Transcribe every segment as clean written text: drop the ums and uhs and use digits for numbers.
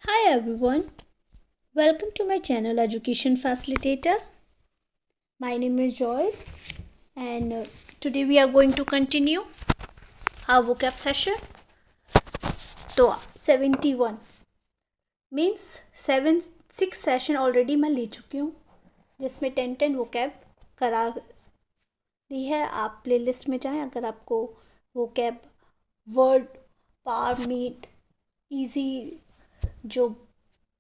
Hi everyone, welcome to my channel Education Facilitator. My name is Joyce and today we are going to continue our vocab session. तो 71 means 6 session already मैं ले चुकी हूँ जिसमें 10 vocab करा दी है. आप प्लेलिस्ट में जाएं अगर आपको vocab word power made easy जो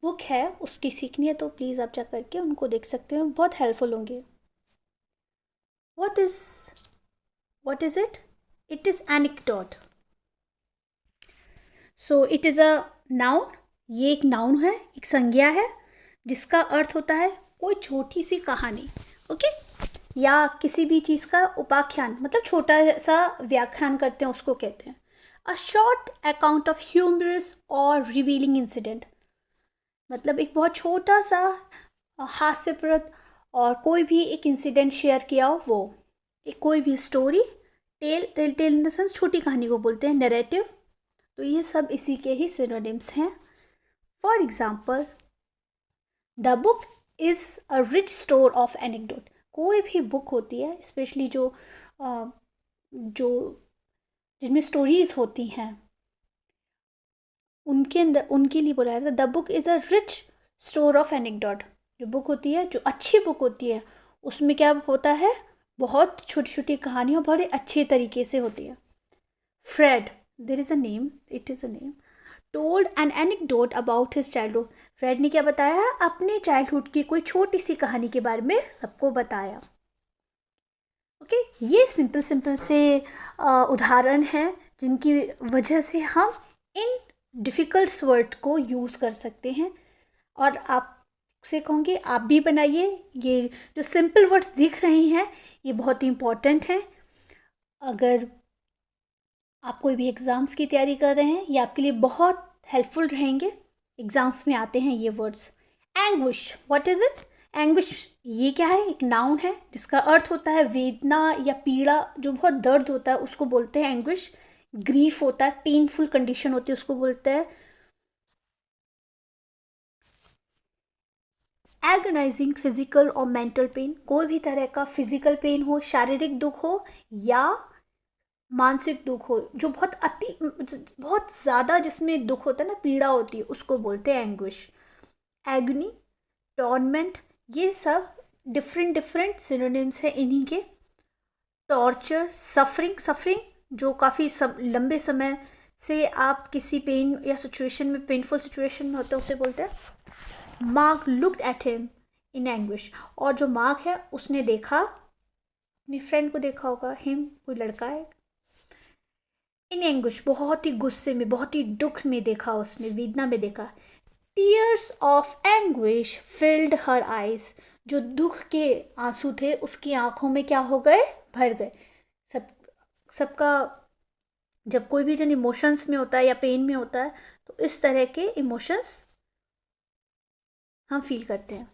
बुक है उसकी सीखनी है तो प्लीज़ आप जा करके उनको देख सकते हो, बहुत हेल्पफुल होंगे. what is it? It is anecdote. So it is a noun. ये एक नाउन है, एक संज्ञा है जिसका अर्थ होता है कोई छोटी सी कहानी. ओके या किसी भी चीज़ का उपाख्यान, मतलब छोटा सा व्याख्यान करते हैं उसको कहते हैं. A short account of humorous और रिवीलिंग इंसिडेंट, मतलब एक बहुत छोटा सा हास्यप्रद और कोई भी एक इंसिडेंट शेयर किया हो वो. एक कोई भी story, tale in the sense छोटी कहानी को बोलते हैं, नैरेटिव. तो ये सब इसी के ही सिनोनिम्स हैं. For example the book is a rich store of anecdote. कोई भी बुक होती है स्पेशली जो जिनमें स्टोरीज होती हैं उनके अंदर उनके लिए बोला जाता है the book is a rich store of anecdote. जो बुक होती है, जो अच्छी बुक होती है, उसमें क्या होता है, बहुत छोटी छोटी कहानियाँ बड़े अच्छे तरीके से होती है. Fred, there is a name, it is a name, told an anecdote about his childhood. Fred ने क्या बताया, अपने चाइल्डहुड की कोई छोटी सी कहानी के बारे में सबको बताया. ओके ये सिंपल से उदाहरण हैं जिनकी वजह से हम इन डिफ़िकल्ट वर्ड को यूज़ कर सकते हैं. और आपसे कहूँगी आप भी बनाइए. ये जो सिंपल वर्ड्स दिख रहे हैं ये बहुत ही इम्पॉर्टेंट हैं. अगर आप कोई भी एग्ज़ाम्स की तैयारी कर रहे हैं ये आपके लिए बहुत हेल्पफुल रहेंगे. एग्ज़ाम्स में आते हैं ये words. Anguish, what is it? Anguish ये क्या है, एक नाउन है जिसका अर्थ होता है वेदना या पीड़ा, जो बहुत दर्द होता है उसको बोलते हैं एंग्विश. ग्रीफ होता है, पेनफुल कंडीशन होती है उसको बोलते हैं एगोनाइजिंग फिजिकल और मेंटल पेन. कोई भी तरह का फिजिकल पेन हो, शारीरिक दुख हो या मानसिक दुख हो, जो बहुत ज़्यादा जिसमें दुख होता है ना, पीड़ा होती है, उसको बोलते हैं एंग्विश. एगनी, टॉर्मेंट, ये सब डिफरेंट सिनोनिम्स हैं इन्हीं के. टॉर्चर, सफरिंग जो काफ़ी लंबे समय से आप किसी पेन या सिचुएशन में, पेनफुल सिचुएशन में होते हैं उसे बोलते हैं. Mark looked at him in anguish, और जो मार्क है उसने देखा, अपनी फ्रेंड को देखा होगा, हिम कोई लड़का है, इन एंग्विश बहुत ही गुस्से में, बहुत ही दुख में देखा उसने, वेदना में देखा. Tears of anguish field her eyes, जो दुख के आंसू थे उसकी आंखों में क्या हो गए, भर गए. सबका जब कोई भी जन इमोशंस में होता है या पेन में होता है तो इस तरह के इमोशंस हम फील करते हैं.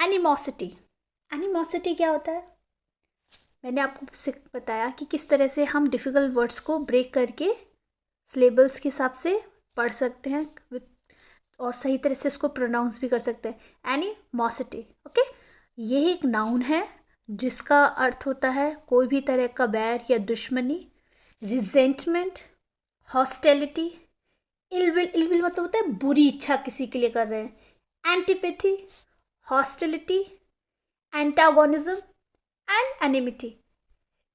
एनिमोसिटी क्या होता है? मैंने आपको बताया कि किस तरह से हम डिफ़िकल्ट वर्ड्स को ब्रेक करके सिलेबल्स के हिसाब से पढ़ सकते हैं और सही तरह से इसको प्रोनाउंस भी कर सकते हैं. एनिमोसिटी, ओके, ये एक नाउन है जिसका अर्थ होता है कोई भी तरह का बैर या दुश्मनी. रिजेंटमेंट, हॉस्टिलिटी, इलविल मतलब होता है बुरी इच्छा किसी के लिए कर रहे हैं. Antipathy, hostility, antagonism and enmity.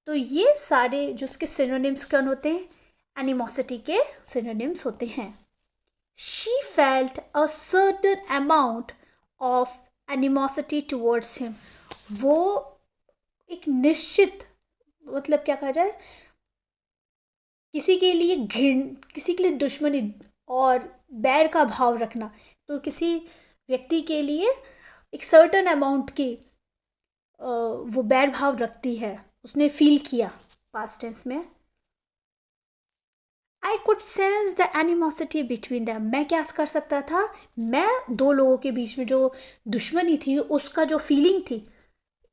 तो ये सारे जो उसके सिनोनिम्स कौन होते हैं, एनिमोसिटी के सिनोनिम्स होते हैं. She felt a certain amount of animosity towards him. वो एक निश्चित, मतलब क्या कहा जाए, किसी के लिए दुश्मनी और बैर का भाव रखना. तो किसी व्यक्ति के लिए एक सर्टेन अमाउंट की वो बैर भाव रखती है, उसने फील किया पास्ट टेंस में. I could sense the animosity between them. मैं क्या कर सकता था, मैं दो लोगों के बीच में जो दुश्मनी थी उसका जो फीलिंग थी,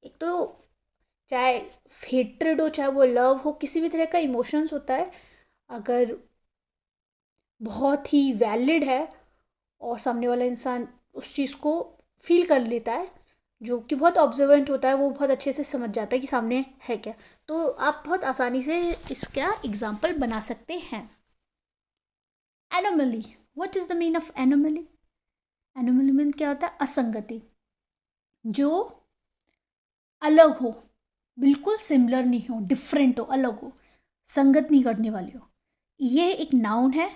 एक तो चाहे हेट्रेड हो चाहे वो लव हो, किसी भी तरह का इमोशंस होता है, अगर बहुत ही वैलिड है और सामने वाला इंसान उस चीज़ को फील कर लेता है, जो कि बहुत ऑब्जर्वेंट होता है, वो बहुत अच्छे से समझ जाता है कि सामने है क्या, तो आप बहुत आसानी से इसका एग्जाम्पल बना सकते हैं। Anomaly, what is the mean of anomaly? Anomaly mean क्या होता है? असंगति, जो अलग हो, बिल्कुल सिमिलर नहीं हो, डिफरेंट हो, अलग हो, संगत नहीं करने वाली हो, ये एक नाउन है।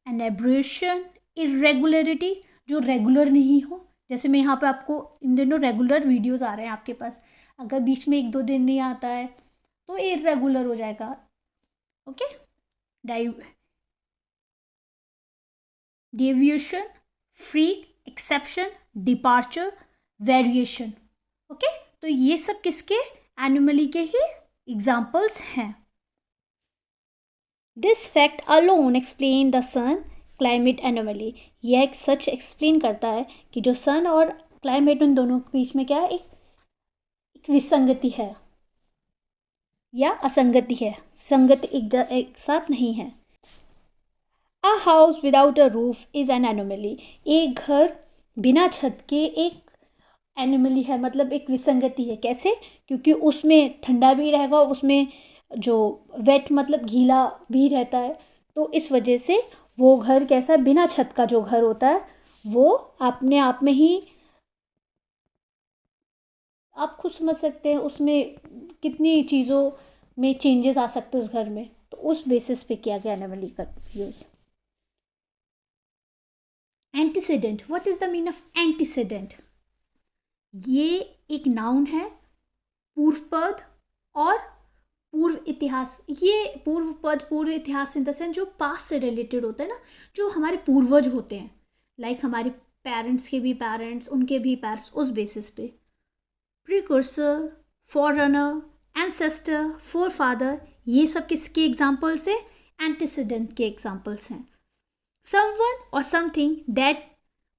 एन एब्रेशन, इरेगुलरिटी, जो रेगुलर नहीं हो, जैसे मैं यहाँ पे आपको इन दिनों रेगुलर वीडियोस आ रहे हैं आपके पास, अगर बीच में 1-2 दिन नहीं आता है तो इरेगुलर हो जाएगा। Okay, deviation, freak, exception, departure, variation. Okay, तो ये सब किसके? एनोमली के ही एग्जाम्पल्स हैं। This fact alone explain the sun climate anomaly, यह एक सच एक्सप्लेन करता है कि जो सन और क्लाइमेट उन दोनों के बीच में क्या है, एक विसंगति है या असंगति है, संगति एक साथ नहीं है। A house without a roof is an anomaly, एक घर बिना छत के एक एनोमली है, मतलब एक विसंगति है। कैसे? क्योंकि उसमें ठंडा भी रहेगा, उसमें जो वेट मतलब गीला भी रहता है, तो इस वजह से वो घर कैसा, बिना छत का जो घर होता है वो अपने आप में ही, आप खुद समझ सकते हैं उसमें कितनी चीज़ों में चेंजेस आ सकते हैं उस घर में, तो उस बेसिस पे किया गया एनोमली का use. Antecedent, what is the mean of antecedent? ये एक नाउन है, पूर्व पद और पूर्व इतिहास। ये पूर्व पद, पूर्व इतिहास इन द सेंस जो पास्ट से रिलेटेड होता है ना, जो हमारे पूर्वज होते हैं, लाइक हमारे पेरेंट्स के भी पेरेंट्स, उनके भी पेरेंट्स, उस बेसिस पे। प्रीकुर्सर, फॉररनर, एंसेस्टर, फोरफादर, ये सब किसके एग्जाम्पल्स हैं? एंटीसीडेंट के एग्जाम्पल्स हैं। समवन और समथिंग दैट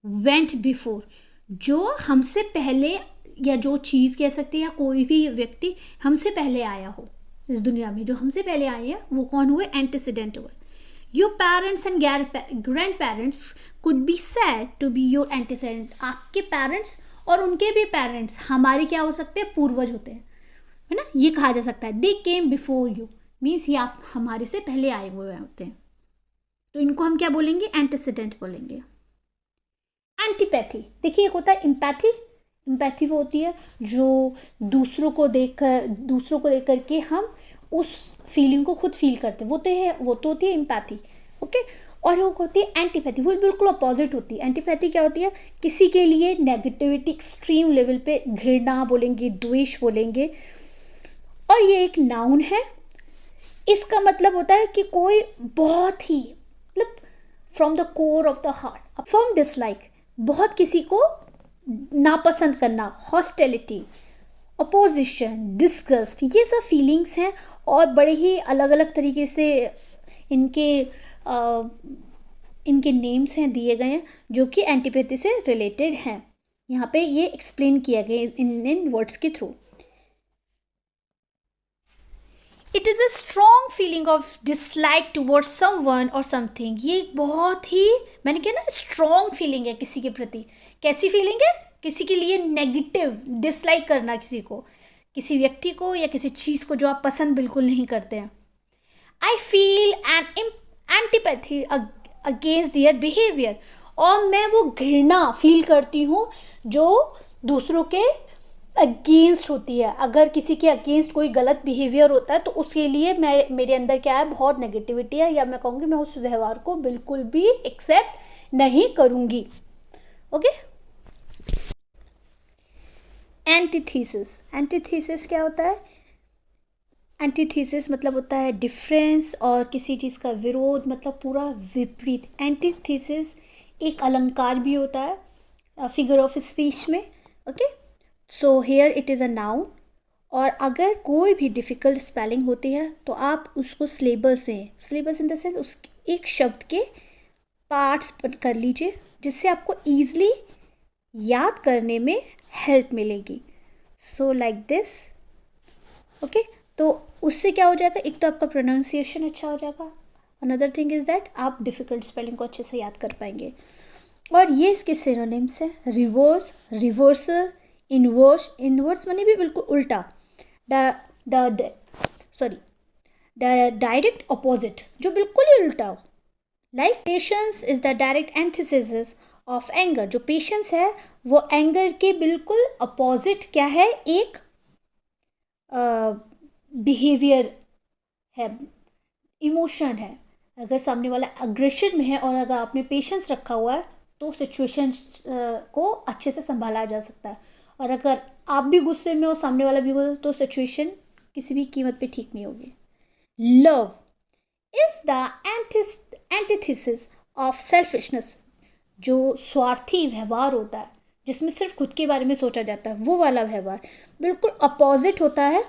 वेंट बिफोर, जो हमसे पहले, या जो चीज़ कह सकते हैं, या कोई भी व्यक्ति हमसे पहले आया हो इस दुनिया में, जो हमसे पहले आए हैं वो कौन हुए? एंटीसीडेंट हुए। Your parents and grandparents could be said to be your antecedent, आपके पेरेंट्स और उनके भी पेरेंट्स हमारे क्या हो सकते हैं? पूर्वज होते हैं, है ना, ये कहा जा सकता है। दे केम बिफोर यू मीन्स ये आप हमारे से पहले आए हुए होते हैं, तो इनको हम क्या बोलेंगे? एंटीसीडेंट बोलेंगे। एंटीपैथी, देखिए एक होता है इम्पैथी। इम्पैथी वो होती है जो दूसरों को देख करके हम उस फीलिंग को खुद फील करते हैं, वो तो होती है इम्पैथी। ओके, और वो होती है एंटीपैथी, वो बिल्कुल अपोजिट होती है। एंटीपैथी क्या होती है? किसी के लिए नेगेटिविटी एक्सट्रीम लेवल पे, घृणा बोलेंगे, द्वेष बोलेंगे, और ये एक नाउन है। इसका मतलब होता है कि कोई बहुत ही, मतलब from the core of the heart, from dislike, बहुत किसी को नापसंद करना, हॉस्टिलिटी, अपोजिशन, डिस्गस्ट, ये सब फीलिंग्स हैं, और बड़े ही अलग अलग तरीके से इनके नेम्स हैं, दिए गए हैं, जो कि एंटीपैथी से रिलेटेड हैं। यहाँ पे ये एक्सप्लेन किया गया इन वर्ड्स के through. It is a strong feeling of dislike towards someone और समथिंग, ये एक बहुत ही, मैंने कहा ना, स्ट्रॉन्ग फीलिंग है किसी के प्रति। कैसी फीलिंग है? किसी के लिए नेगेटिव, डिसलाइक करना किसी को, किसी व्यक्ति को या किसी चीज़ को जो आप पसंद बिल्कुल नहीं करते हैं। I feel an antipathy against their behaviour, और मैं वो घृणा फील करती हूँ जो दूसरों के अगेंस्ट होती है। अगर किसी के अगेंस्ट कोई गलत बिहेवियर होता है तो उसके लिए मेरे अंदर क्या है? बहुत नेगेटिविटी है, या मैं कहूँगी मैं उस व्यवहार को बिल्कुल भी एक्सेप्ट नहीं करूँगी। ओके, एंटीथीसिस, एंटीथीसिस क्या होता है? एंटीथीसिस मतलब होता है डिफरेंस, और किसी चीज़ का विरोध, मतलब पूरा विपरीत। एंटीथीसिस एक अलंकार भी होता है फिगर ऑफ स्पीच में। Okay, so here it is a noun, और अगर कोई भी डिफ़िकल्ट स्पेलिंग होती है तो आप उसको सिलेबस इन द सेंस उस एक शब्द के पार्ट्स कर लीजिए, जिससे आपको ईज़िली याद करने में हेल्प मिलेगी। सो लाइक दिस, ओके, तो उससे क्या हो जाएगा, एक तो आपका प्रोनाउंसिएशन अच्छा हो जाएगा, अनदर थिंग इज़ दैट आप डिफ़िकल्ट स्पेलिंग को अच्छे से याद कर पाएंगे। और ये इसके सिनोनिम्स हैं, रिवर्स, रिवर्सल, इनवर्स, इनवर्स माने भी बिल्कुल उल्टा, the sorry the direct opposite, जो बिल्कुल ही उल्टा हो। Like patience is the direct antithesis of anger, जो पेशेंस है वो एंगर के बिल्कुल अपोजिट क्या है, एक बिहेवियर है, इमोशन है। अगर सामने वाला अग्रेशन में है और अगर आपने पेशेंस रखा हुआ है तो सिचुएशन को अच्छे से संभाला जा सकता है, और अगर आप भी गुस्से में हो, सामने वाला भी हो, तो सिचुएशन किसी भी कीमत पे ठीक नहीं होगी। Love is the antithesis of selfishness, जो स्वार्थी व्यवहार होता है जिसमें सिर्फ खुद के बारे में सोचा जाता है, वो वाला व्यवहार बिल्कुल अपोजिट होता है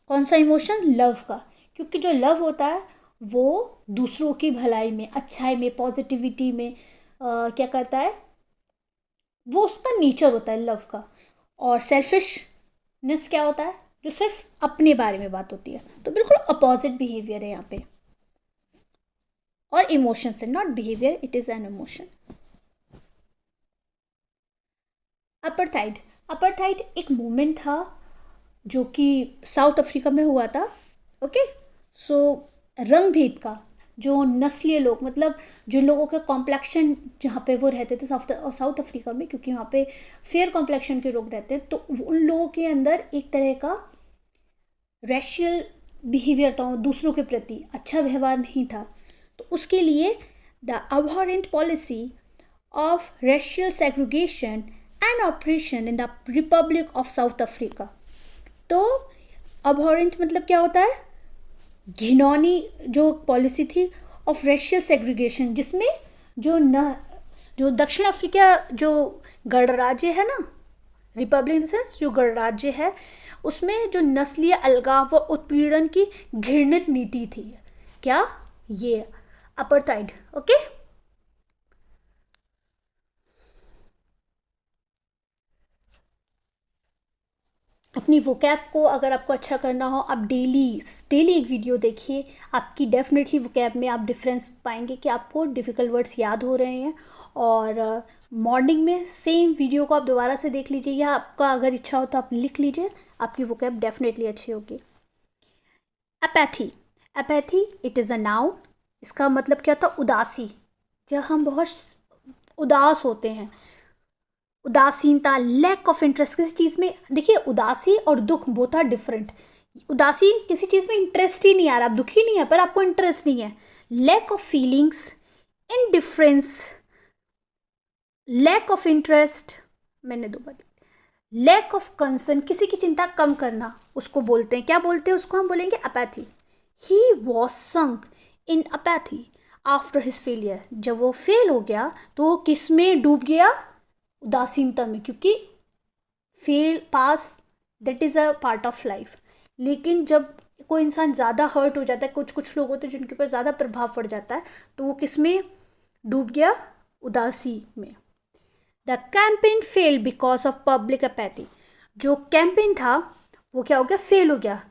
कौन सा इमोशन, लव का। क्योंकि जो लव होता है वो दूसरों की भलाई में, अच्छाई में, पॉजिटिविटी में क्या करता है, वो उसका नेचर होता है लव का। और सेल्फिशनेस क्या होता है, जो सिर्फ अपने बारे में बात होती है। तो बिल्कुल अपोजिट बिहेवियर है यहाँ पे। और इमोशन से, not behaviour, it is an emotion. Apartheid, apartheid एक मूवमेंट था जो कि साउथ अफ्रीका में हुआ था। ओके, सो रंग भेद का, जो नस्लीय लोग, मतलब जो लोगों का कॉम्प्लेक्शन जहाँ पे वो रहते थे साउथ अफ्रीका में, क्योंकि वहाँ पे फेयर कॉम्प्लेक्शन के लोग रहते हैं, तो उन लोगों के अंदर एक तरह का रेशियल बिहेवियर था, दूसरों के प्रति अच्छा व्यवहार नहीं था। तो उसके लिए the aberrant policy of racial segregation and operation in the Republic of South Africa. तो अबहरेंट मतलब क्या होता है, घिनौनी जो पॉलिसी थी ऑफ रेशियल सेग्रीगेशन, जिसमें जो दक्षिण अफ्रीका जो गणराज्य है ना, रिपब्लिक इन द सेंस जो गणराज्य है, उसमें जो नस्लीय अलगाव व उत्पीड़न की घृणित नीति थी। क्या, ये अपार्थाइड। ओके, अपनी वोकैब को अगर आपको अच्छा करना हो, आप डेली एक वीडियो देखिए, आपकी डेफिनेटली वोकैब में आप डिफरेंस पाएंगे कि आपको डिफ़िकल्ट वर्ड्स याद हो रहे हैं। और मॉर्निंग में सेम वीडियो को आप दोबारा से देख लीजिए, या आपका अगर इच्छा हो तो आप लिख लीजिए, आपकी वोकैब डेफिनेटली अच्छी होगी। Apathy, apathy it is a noun, इसका मतलब क्या था, उदासी। जब हम बहुत उदास होते हैं, उदासीनता, लैक ऑफ इंटरेस्ट किसी चीज़ में। देखिए, उदासी और दुख बोथ आर डिफरेंट। उदासी किसी चीज़ में इंटरेस्ट ही नहीं आ रहा, आप दुखी नहीं है पर आपको इंटरेस्ट नहीं है। Lack of feelings, indifference, lack of interest, मैंने दो बार, लैक ऑफ कंसर्न, किसी की चिंता कम करना, उसको बोलते हैं, क्या बोलते हैं उसको, हम बोलेंगे apathy. He was sunk in apathy after his failure, जब वो फेल हो गया तो वो किस में डूब गया, उदासीनता में, क्योंकि fail pass that is a part of life. लेकिन जब कोई इंसान ज़्यादा हर्ट हो जाता है, कुछ लोग होते हैं जिनके ऊपर ज़्यादा प्रभाव पड़ जाता है, तो वो किस में डूब गया, उदासी में। The campaign fail because of public apathy, जो कैंपेन था वो क्या हो गया, फेल हो गया,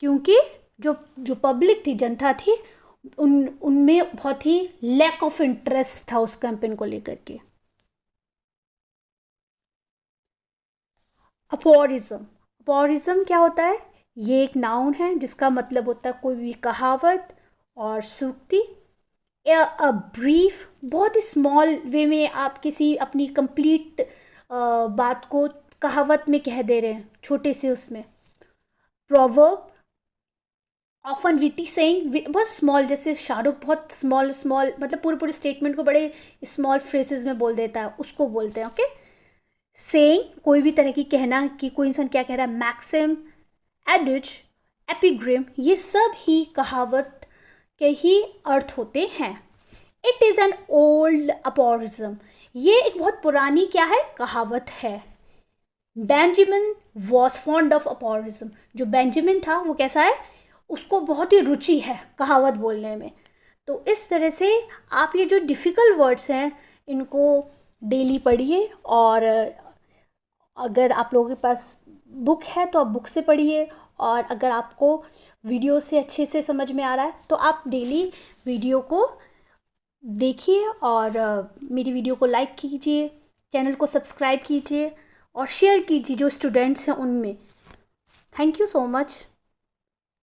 क्योंकि जो पब्लिक थी, जनता थी, उनमें बहुत ही लैक ऑफ इंटरेस्ट था उस कैंपेन को लेकर के। अपोरिज्म, अपोरिज्म क्या होता है, ये एक नाउन है जिसका मतलब होता है कोई भी कहावत और सूक्ति। अ ब्रीफ, बहुत ही स्मॉल वे में आप किसी अपनी कंप्लीट बात को कहावत में कह दे रहे हैं, छोटे से उसमें। प्रोवर्ब, ऑफन विटी सेइंग, बहुत स्मॉल, जैसे शाहरुख बहुत स्मॉल मतलब पूरे स्टेटमेंट को बड़े स्मॉल फ्रेजेस में बोल देता है, उसको बोलते हैं। ओके, सेइंग, कोई भी तरह की कहना कि कोई इंसान क्या कह रहा है। मैक्सिम, एडिज, एपिग्राम, ये सब ही कहावत के ही अर्थ होते हैं। इट इज़ एन ओल्ड अपोरिज्म, ये एक बहुत पुरानी क्या है, कहावत है। बेंजामिन वॉज फॉन्ड ऑफ अपोरिज्म, जो बेंजामिन था वो कैसा है, उसको बहुत ही रुचि है कहावत बोलने में। तो इस तरह से आप ये जो डिफ़िकल्ट वर्ड्स हैं इनको डेली पढ़िए, और अगर आप लोगों के पास बुक है तो आप बुक से पढ़िए, और अगर आपको वीडियो से अच्छे से समझ में आ रहा है तो आप डेली वीडियो को देखिए और मेरी वीडियो को लाइक कीजिए, चैनल को सब्सक्राइब कीजिए और शेयर कीजिए जो स्टूडेंट्स हैं उनमें। Thank you so much.